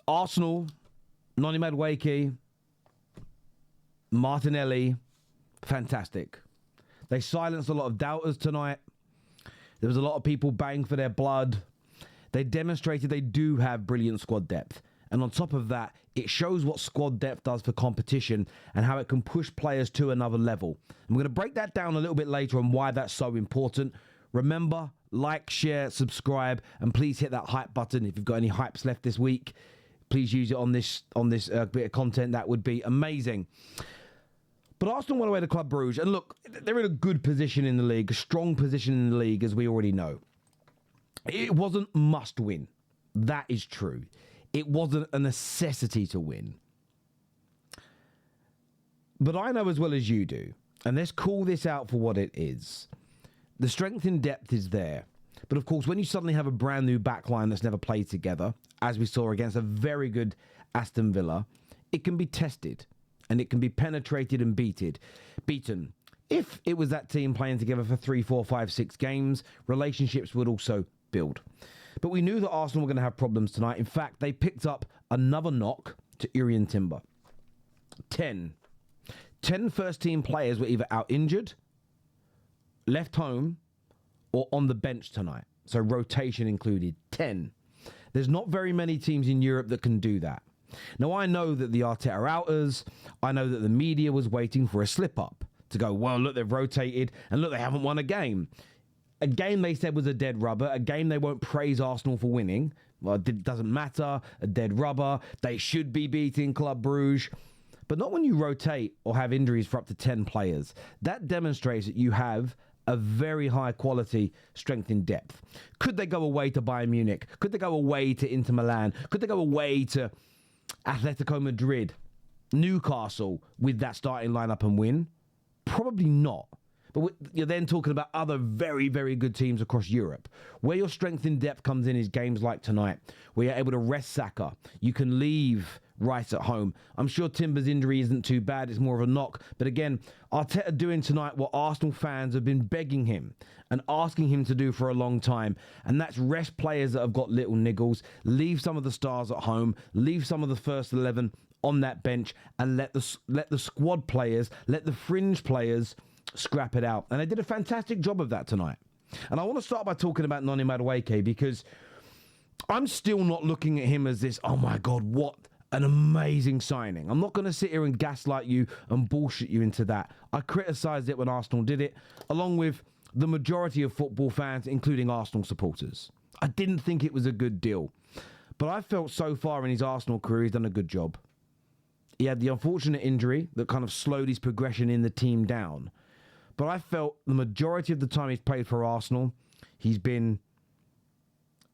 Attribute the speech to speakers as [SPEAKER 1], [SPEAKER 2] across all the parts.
[SPEAKER 1] Arsenal, Noni Madueke, Martinelli, fantastic. They silenced a lot of doubters tonight. There was a lot of people banging for their blood. They demonstrated they do have brilliant squad depth. And on top of that, it shows what squad depth does for competition and how it can push players to another level. I'm going to break that down a little bit later on why that's so important. Remember, like, share, subscribe, and please hit that hype button. If you've got any hypes left this week, please use it on this bit of content. That would be amazing. But Arsenal went away to Club Brugge. And look, they're in a good position in the league, a strong position in the league, as we already know. It wasn't must win. That is true. It wasn't a necessity to win. But I know as well as you do, and let's call this out for what it is. The strength in depth is there. But of course, when you suddenly have a brand new backline that's never played together, as we saw against a very good Aston Villa, it can be tested and it can be penetrated and beaten. If it was that team playing together for 3, 4, 5, 6 games, relationships would also build. But we knew that Arsenal were going to have problems tonight. In fact, they picked up another knock to Urian Timber. 10 first-team players were either out-injured, left home, or on the bench tonight. So rotation included. 10. There's not very many teams in Europe that can do that. Now, I know that the Arteta outers, I know that the media was waiting for a slip-up to go, well, look, they've rotated, and look, they haven't won a game. A game they said was a dead rubber, a game they won't praise Arsenal for winning. Well, it doesn't matter, a dead rubber. They should be beating Club Brugge. But not when you rotate or have injuries for up to 10 players. That demonstrates that you have a very high quality strength in depth. Could they go away to Bayern Munich? Could they go away to Inter Milan? Could they go away to Atletico Madrid, Newcastle with that starting lineup and win? Probably not. But you're then talking about other very, very good teams across Europe. Where your strength in depth comes in is games like tonight, where you're able to rest Saka. You can leave Rice at home. I'm sure Timber's injury isn't too bad. It's more of a knock. But again, Arteta doing tonight what Arsenal fans have been begging him and asking him to do for a long time. And that's rest players that have got little niggles. Leave some of the stars at home. Leave some of the first 11 on that bench. And let the squad players, let the fringe players scrap it out. And they did a fantastic job of that tonight. And I want to start by talking about Noni Madueke, because I'm still not looking at him as this, oh my God, what an amazing signing. I'm not going to sit here and gaslight you and bullshit you into that. I criticised it when Arsenal did it, along with the majority of football fans, including Arsenal supporters. I didn't think it was a good deal. But I felt so far in his Arsenal career, he's done a good job. He had the unfortunate injury that kind of slowed his progression in the team down. But I felt the majority of the time he's played for Arsenal, he's been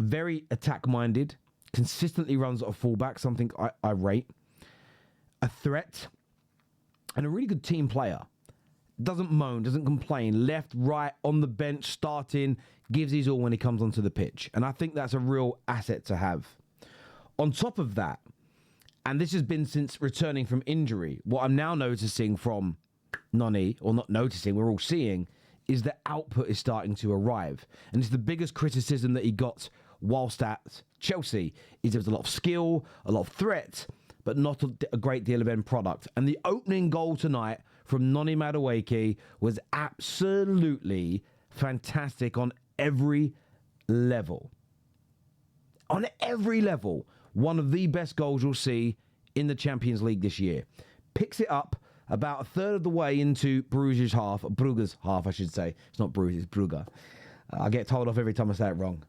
[SPEAKER 1] very attack-minded, consistently runs at a fullback, something I rate, a threat, and a really good team player. Doesn't moan, doesn't complain, left, right, on the bench, starting, gives his all when he comes onto the pitch. And I think that's a real asset to have. On top of that, and this has been since returning from injury, what I'm now noticing from Noni, or not noticing, we're all seeing, is that output is starting to arrive. And it's the biggest criticism that he got whilst at Chelsea, is there was a lot of skill, a lot of threat, but not a great deal of end product. And the opening goal tonight from Noni Madueke was absolutely fantastic on every level. On every level, one of the best goals you'll see in the Champions League this year. Picks it up about a third of the way into Brugge's half, I should say. It's not Brugge, it's Brugge. I get told off every time I say it wrong.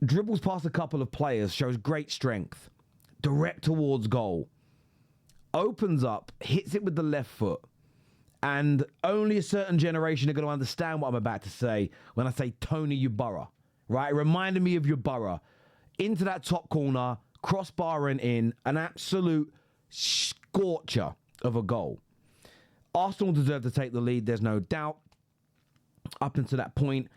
[SPEAKER 1] Dribbles past a couple of players, shows great strength. Direct towards goal. Opens up, hits it with the left foot. And only a certain generation are going to understand what I'm about to say when I say Tony Yubara. Right? It reminded me of Yubara. Into that top corner, crossbar and in. An absolute scorcher of a goal. Arsenal deserved to take the lead, there's no doubt, up until that point.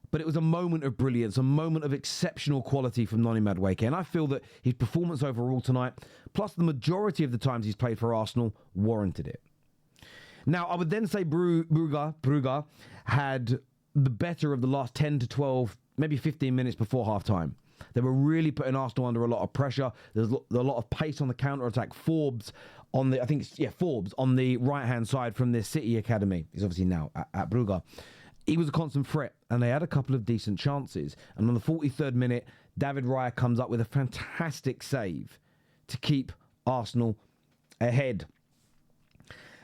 [SPEAKER 1] But it was a moment of brilliance, a moment of exceptional quality from Noni Madueke. And I feel that his performance overall tonight, plus the majority of the times he's played for Arsenal, warranted it. Now, I would then say Brugge had the better of the last 10 to 12, maybe 15 minutes before half-time. They were really putting Arsenal under a lot of pressure. There's a lot of pace on the counter-attack. Forbes on the, Forbes on the right-hand side from their City Academy. He's obviously now at Brugge. He was a constant threat, and they had a couple of decent chances. And on the 43rd minute, David Raya comes up with a fantastic save to keep Arsenal ahead.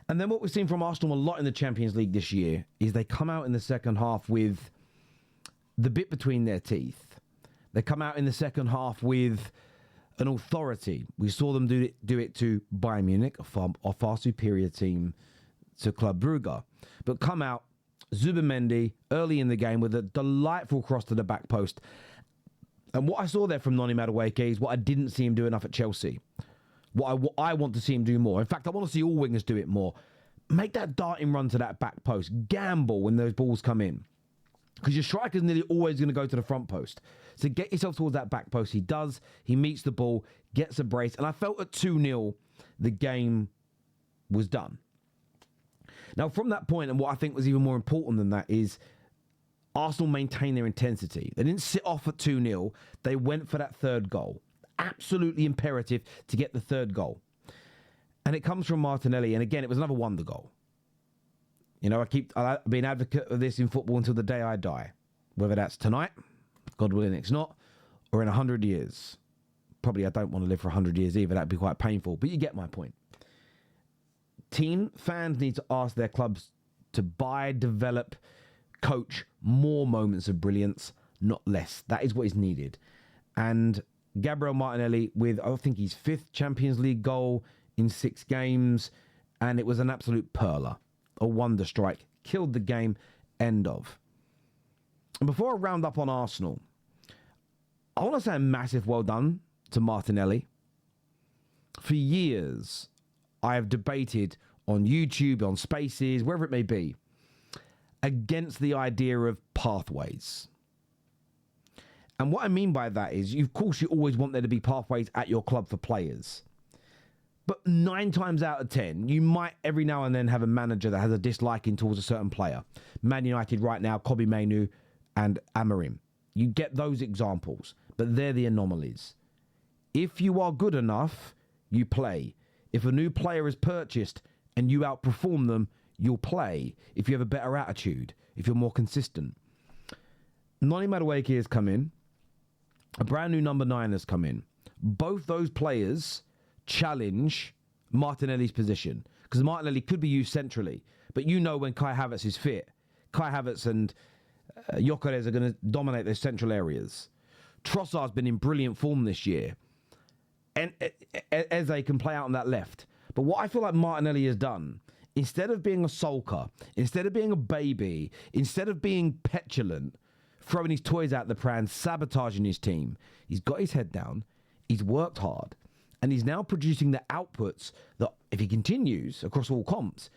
[SPEAKER 1] And then what we've seen from Arsenal a lot in the Champions League this year is they come out in the second half with the bit between their teeth. They come out in the second half with an authority. We saw them do it to Bayern Munich, a far superior team to Club Brugge. But come out, Zubimendi early in the game with a delightful cross to the back post. And what I saw there from Noni Madueke is what I didn't see him do enough at Chelsea. What I want to see him do more. In fact, I want to see all wingers do it more. Make that darting run to that back post. Gamble when those balls come in. Because your striker's nearly always going to go to the front post. So get yourself towards that back post. He does. He meets the ball, gets a brace. And I felt at 2-0, the game was done. Now, from that point, and what I think was even more important than that is Arsenal maintained their intensity. They didn't sit off at 2-0. They went for that third goal. Absolutely imperative to get the third goal. And it comes from Martinelli. And again, it was another wonder goal. You know, I'll be an advocate of this in football until the day I die. Whether that's tonight, God willing it's not, or in 100 years. Probably I don't want to live for 100 years either. That'd be quite painful. But you get my point. Fans need to ask their clubs to buy, develop, coach more moments of brilliance, not less. That is what is needed. And Gabriel Martinelli with, I think, his 5th Champions League goal in 6 games. And it was an absolute perler. A wonder strike. Killed the game. End of. And before I round up on Arsenal, I want to say a massive well done to Martinelli. For years, I have debated on YouTube, on Spaces, wherever it may be, against the idea of pathways. And what I mean by that is, of course, you always want there to be pathways at your club for players. But 9 times out of 10, you might every now and then have a manager that has a disliking towards a certain player. Man United right now, Kobbie Mainoo and Amorim. You get those examples, but they're the anomalies. If you are good enough, you play. If a new player is purchased and you outperform them, you'll play. If you have a better attitude, if you're more consistent. Noni Madueke has come in. A brand new number 9 has come in. Both those players challenge Martinelli's position. Because Martinelli could be used centrally. But you know when Kai Havertz is fit, Kai Havertz and Gyökeres are going to dominate those central areas. Trossard's been in brilliant form this year. And Eze can play out on that left. But what I feel like Martinelli has done, instead of being a sulker, instead of being a baby, instead of being petulant, throwing his toys out the pram, sabotaging his team, he's got his head down, he's worked hard, and he's now producing the outputs that, if he continues across all comps,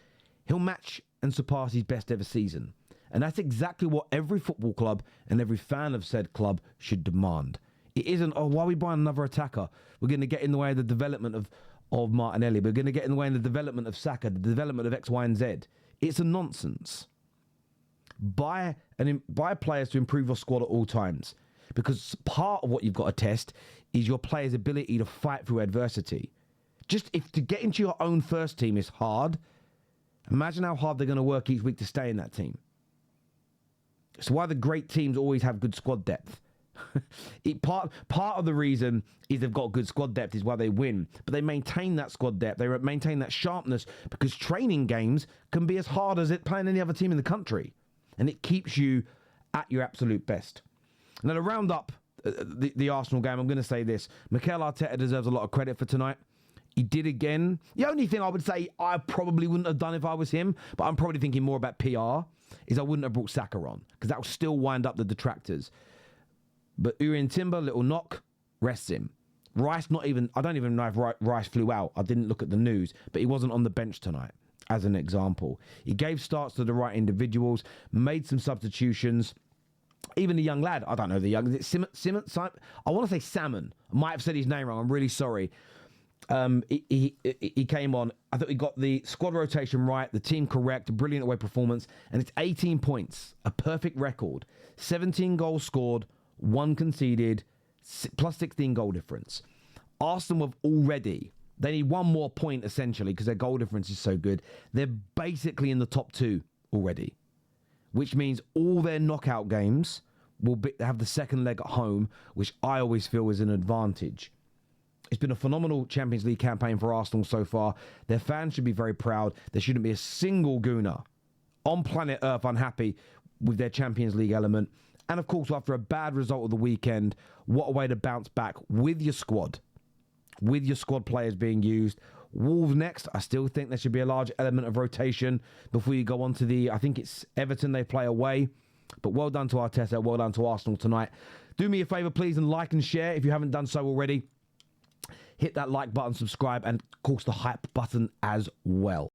[SPEAKER 1] he'll match and surpass his best ever season. And that's exactly what every football club and every fan of said club should demand. It isn't, oh, why are we buying another attacker? We're going to get in the way of the development of Martinelli. We're going to get in the way of the development of Saka, the development of X, Y, and Z. It's a nonsense. Buy players to improve your squad at all times. Because part of what you've got to test is your players' ability to fight through adversity. Just if to get into your own first team is hard, imagine how hard they're going to work each week to stay in that team. It's why the great teams always have good squad depth. Part of the reason is they've got good squad depth is why they win. But they maintain that squad depth. They maintain that sharpness because training games can be as hard as playing any other team in the country. And it keeps you at your absolute best. Now, to round up the Arsenal game, I'm going to say this. Mikel Arteta deserves a lot of credit for tonight. He did again. The only thing I would say I probably wouldn't have done if I was him, but I'm probably thinking more about PR, is I wouldn't have brought Saka on because that will still wind up the detractors. But Urian Timber, little knock, rests him. Rice, I don't even know if Rice flew out. I didn't look at the news, but he wasn't on the bench tonight, as an example. He gave starts to the right individuals, made some substitutions. Even the young lad, I don't know the young, is it Simon? I want to say Salmon. I might have said his name wrong. I'm really sorry. He came on. I thought he got the squad rotation right, the team correct, brilliant away performance, and it's 18 points, a perfect record. 17 goals scored, 1 conceded, plus 16 goal difference. Arsenal have already, they need one more point essentially because their goal difference is so good. They're basically in the top 2 already, which means all their knockout games will have the second leg at home, which I always feel is an advantage. It's been a phenomenal Champions League campaign for Arsenal so far. Their fans should be very proud. There shouldn't be a single gooner on planet Earth unhappy with their Champions League element. And of course, after a bad result of the weekend, what a way to bounce back with your squad. With your squad players being used. Wolves next. I still think there should be a large element of rotation before you go on to I think it's Everton they play away. But well done to Arteta. Well done to Arsenal tonight. Do me a favour, please, and like and share if you haven't done so already. Hit that like button, subscribe, and of course the hype button as well.